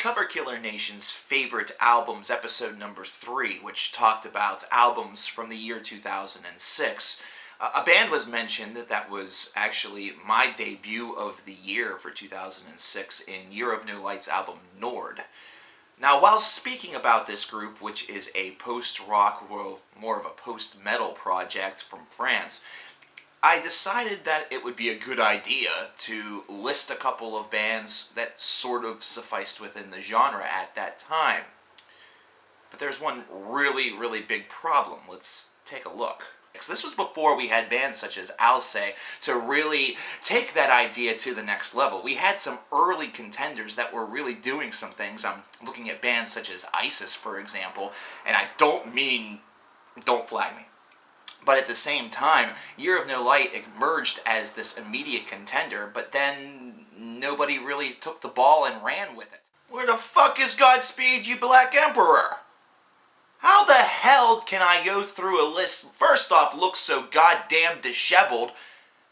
Cover Killer Nation's favorite albums, episode number 3, which talked about albums from the year 2006. A band was mentioned that was actually my debut of the year for 2006 in Year of No Light's album Nord. Now, while speaking about this group, which is a post-rock, well, more of a post-metal project from France, I decided that it would be a good idea to list a couple of bands that sort of sufficed within the genre at that time. But there's one really, really big problem. Let's take a look. This was before we had bands such as Alcé to really take that idea to the next level. We had some early contenders that were really doing some things. I'm looking at bands such as ISIS, for example, and I don't mean, don't flag me. But at the same time, Year of No Light emerged as this immediate contender, but then nobody really took the ball and ran with it. Where the fuck is Godspeed, you Black Emperor? How the hell can I go through a list, first off, looks so goddamn disheveled,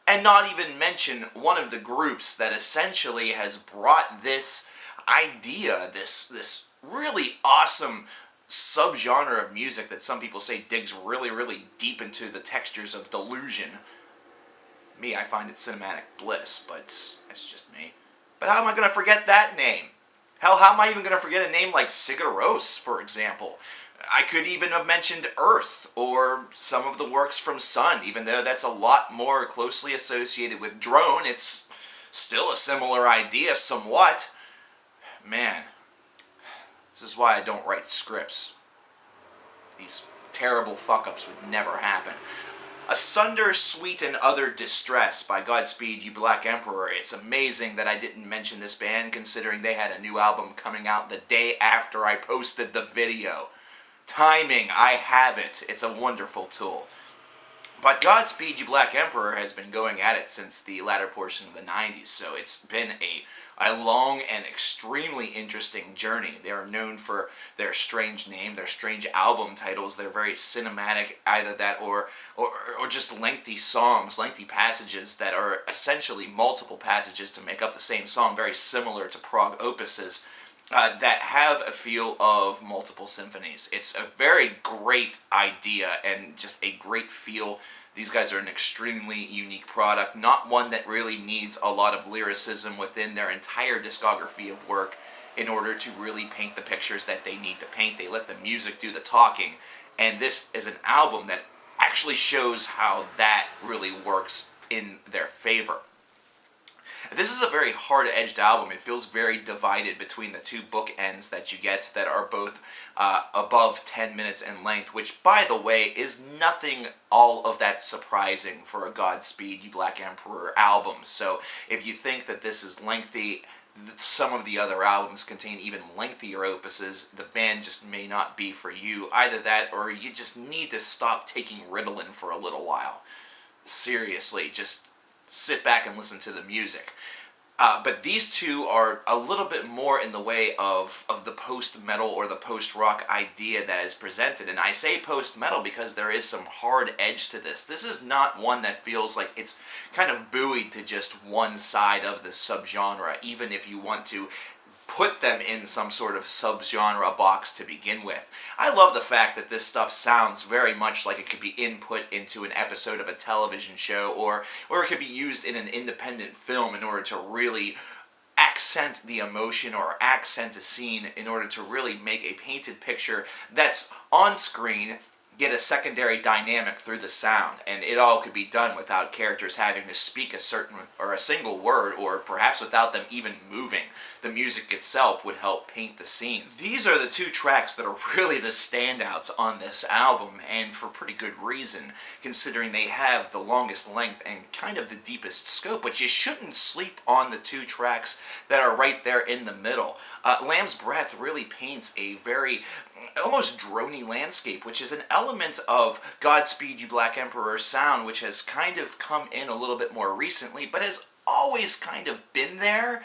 and not even mention one of the groups that essentially has brought this idea, this really awesome subgenre of music that some people say digs really, really deep into the textures of delusion. Me, I find it cinematic bliss, but that's just me. But how am I going to forget that name? Hell, how am I even going to forget a name like Sigur Rós, for example? I could even have mentioned Earth, or some of the works from Sun, even though that's a lot more closely associated with Drone. It's still a similar idea, somewhat. Man, this is why I don't write scripts. These terrible fuck-ups would never happen. Asunder, Sweet and Other Distress by Godspeed, You Black Emperor. It's amazing that I didn't mention this band, considering they had a new album coming out the day after I posted the video. Timing, I have it. It's a wonderful tool. But Godspeed, You Black Emperor has been going at it since the latter portion of the 90s, so it's been a long and extremely interesting journey. They are known for their strange name, their strange album titles. They're very cinematic, either that or just lengthy songs, lengthy passages that are essentially multiple passages to make up the same song, very similar to prog opuses. That have a feel of multiple symphonies. It's a very great idea and just a great feel. These guys are an extremely unique product, not one that really needs a lot of lyricism within their entire discography of work in order to really paint the pictures that they need to paint. They let the music do the talking, and this is an album that actually shows how that really works in their favor. This is a very hard-edged album. It feels very divided between the two bookends that you get that are both above 10 minutes in length, which, by the way, is nothing all of that surprising for a Godspeed, You Black Emperor album. So if you think that this is lengthy, some of the other albums contain even lengthier opuses. The band just may not be for you. Either that, or you just need to stop taking Ritalin for a little while. Seriously, just sit back and listen to the music. But these two are a little bit more in the way of the post-metal or the post-rock idea that is presented. And I say post-metal because there is some hard edge to this. This is not one that feels like it's kind of buoyed to just one side of the subgenre, even if you want to put them in some sort of subgenre box to begin with. I love the fact that this stuff sounds very much like it could be input into an episode of a television show, or it could be used in an independent film in order to really accent the emotion or accent a scene in order to really make a painted picture that's on screen, get a secondary dynamic through the sound, and it all could be done without characters having to speak a certain or a single word, or perhaps without them even moving. The music itself would help paint the scenes. These are the two tracks that are really the standouts on this album, and for pretty good reason, considering they have the longest length and kind of the deepest scope, but you shouldn't sleep on the two tracks that are right there in the middle. Lamb's Breath really paints a very almost droney landscape, which is an element of Godspeed, You Black Emperor sound, which has kind of come in a little bit more recently, but has always kind of been there.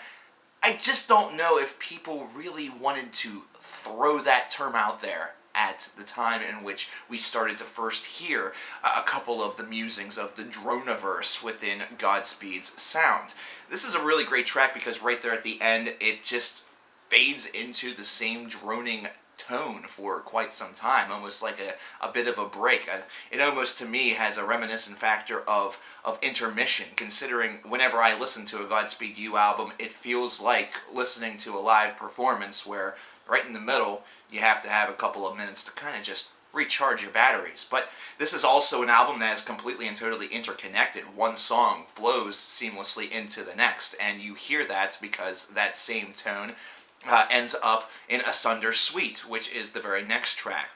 I just don't know if people really wanted to throw that term out there at the time in which we started to first hear a couple of the musings of the Droneverse within Godspeed's sound. This is a really great track because right there at the end, it just fades into the same droning tone for quite some time, almost like a bit of a break. It almost, to me, has a reminiscent factor of intermission, considering whenever I listen to a Godspeed You album, it feels like listening to a live performance where right in the middle you have to have a couple of minutes to kind of just recharge your batteries. But this is also an album that is completely and totally interconnected. One song flows seamlessly into the next, and you hear that because that same tone ends up in Asunder Suite, which is the very next track.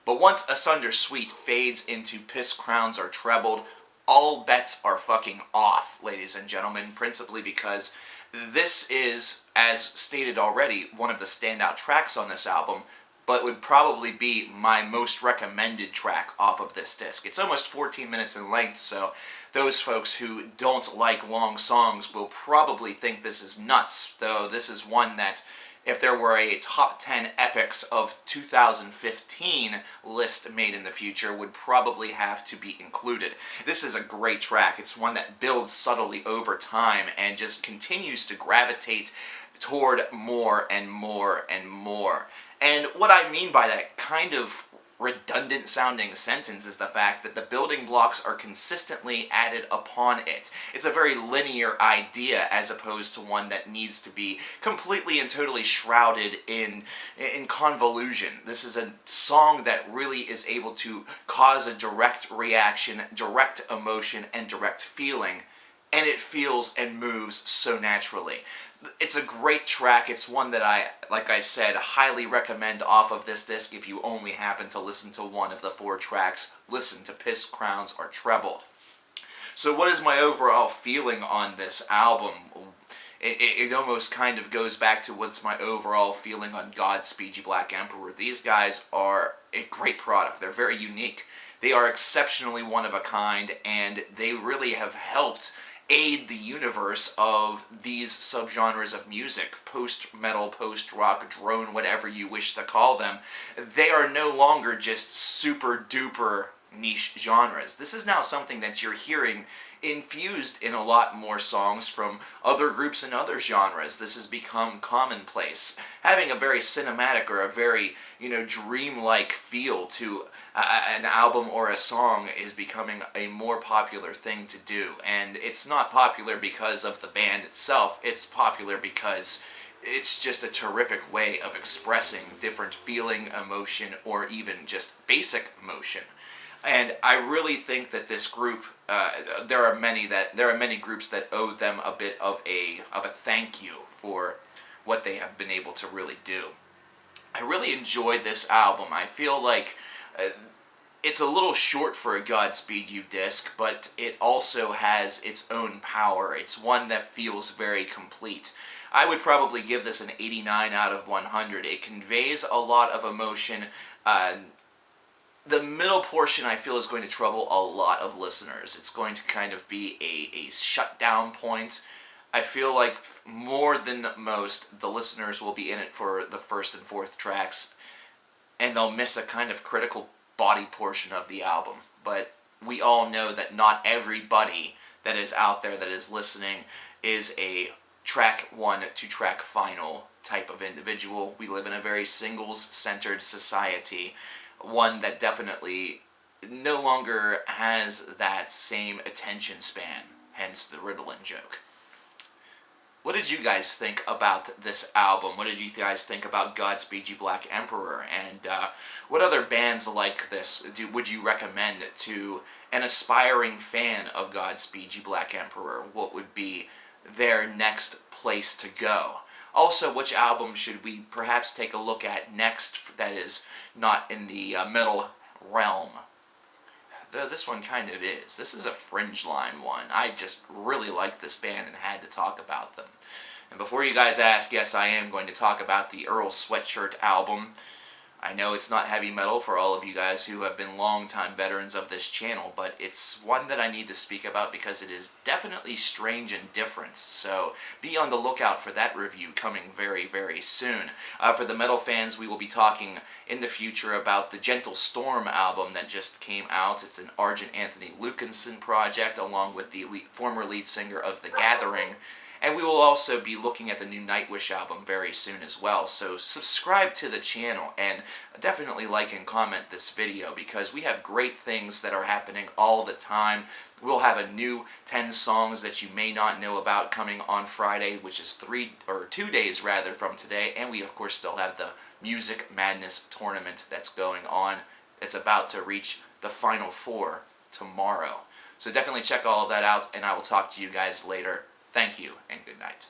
But once Asunder Suite fades into Piss Crowns Are Trebled, all bets are fucking off, ladies and gentlemen, principally because this is, as stated already, one of the standout tracks on this album, but would probably be my most recommended track off of this disc. It's almost 14 minutes in length, so those folks who don't like long songs will probably think this is nuts, though this is one that, if there were a top 10 epics of 2015 list made in the future, would probably have to be included. This is a great track. It's one that builds subtly over time and just continues to gravitate toward more and more and more. And what I mean by that kind of redundant sounding sentence is the fact that the building blocks are consistently added upon it. It's a very linear idea as opposed to one that needs to be completely and totally shrouded in convolution. This is a song that really is able to cause a direct reaction, direct emotion, and direct feeling, and it feels and moves so naturally. It's a great track. It's one that I, like I said, highly recommend off of this disc if you only happen to listen to one of the 4 tracks. Listen to Piss Crowns Are Trebled. So what is my overall feeling on this album? It almost kind of goes back to what's my overall feeling on Godspeed You Black Emperor. These guys are a great product. They're very unique. They are exceptionally one of a kind, and they really have helped aid the universe of these subgenres of music, post-metal, post-rock, drone, whatever you wish to call them. They are no longer just super-duper niche genres. This is now something that you're hearing infused in a lot more songs from other groups and other genres. This has become commonplace. Having a very cinematic or a very, dreamlike feel to an album or a song is becoming a more popular thing to do. And it's not popular because of the band itself. It's popular because it's just a terrific way of expressing different feeling, emotion, or even just basic emotion. And I really think that this group, there are many groups that owe them a bit of a thank you for what they have been able to really do. I really enjoyed this album. I feel like it's a little short for a Godspeed You disc, but it also has its own power. It's one that feels very complete. I would probably give this an 89 out of 100. It conveys a lot of emotion. The middle portion, I feel, is going to trouble a lot of listeners. It's going to kind of be a shutdown point. I feel like more than most, the listeners will be in it for the first and fourth tracks, and they'll miss a kind of critical body portion of the album. But we all know that not everybody that is out there that is listening is a track one to track final type of individual. We live in a very singles-centered society, one that definitely no longer has that same attention span, hence the Ritalin joke. What did you guys think about this album? What did you guys think about Godspeed You Black Emperor? And what other bands like this would you recommend to an aspiring fan of Godspeed You Black Emperor? What would be their next place to go? Also, which album should we perhaps take a look at next that is not in the metal realm? Though this one kind of is. This is a fringe line one. I just really like this band and had to talk about them. And before you guys ask, yes, I am going to talk about the Earl Sweatshirt album. I know it's not heavy metal for all of you guys who have been longtime veterans of this channel, but it's one that I need to speak about because it is definitely strange and different. So be on the lookout for that review coming very, very soon. For the metal fans, we will be talking in the future about the Gentle Storm album that just came out. It's an Argent Anthony Lukinson project along with the former lead singer of The Gathering. And we will also be looking at the new Nightwish album very soon as well, so subscribe to the channel and definitely like and comment this video because we have great things that are happening all the time. We'll have a new 10 songs that you may not know about coming on Friday, which is 2 days rather from today, and we of course still have the Music Madness tournament that's going on. It's about to reach the Final Four tomorrow. So definitely check all of that out, and I will talk to you guys later. Thank you, and good night.